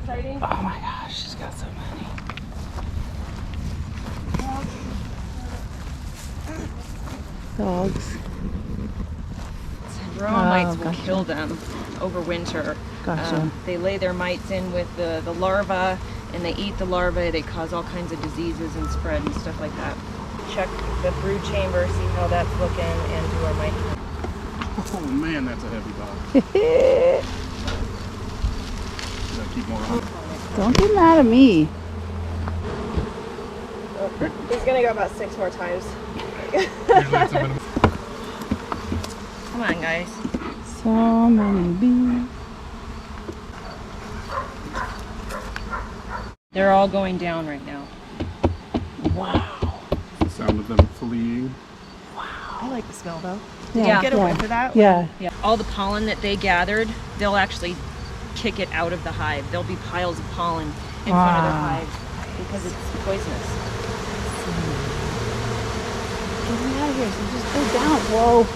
exciting? Oh my gosh, she's got so many. Dogs. Varroa mites will gotcha. kill them over winter. Gotcha. They lay their mites in with the larva, and they eat the larvae. They cause all kinds of diseases and spread and stuff like that. Check the brood chamber, see how that's looking, and do our mite. Oh man, that's a heavy dog. Gotta keep more on. Don't get mad at me. He's gonna go about 6 more times. Come on, guys. So many bees. They're all going down right now. Wow. The sound of them fleeing. I like the smell though. Yeah, Get a whiff of that? Yeah. Yeah. All the pollen that they gathered, they'll actually kick it out of the hive. There'll be piles of pollen in front of their hives because it's poisonous. Get me out of here. So just go down. Whoa.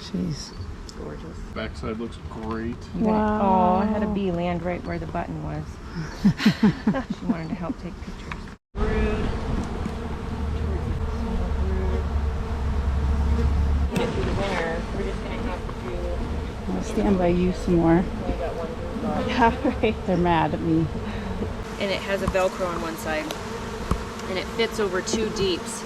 Jeez. Gorgeous. Backside looks great. Wow. Oh, I had a bee land right where the button was. She wanted to help take pictures. Brood. Through the winter, we're just gonna have to do. I'll stand by you some more. We got one brood left. Yeah, right. They're mad at me. And it has a Velcro on one side, and it fits over 2 deeps.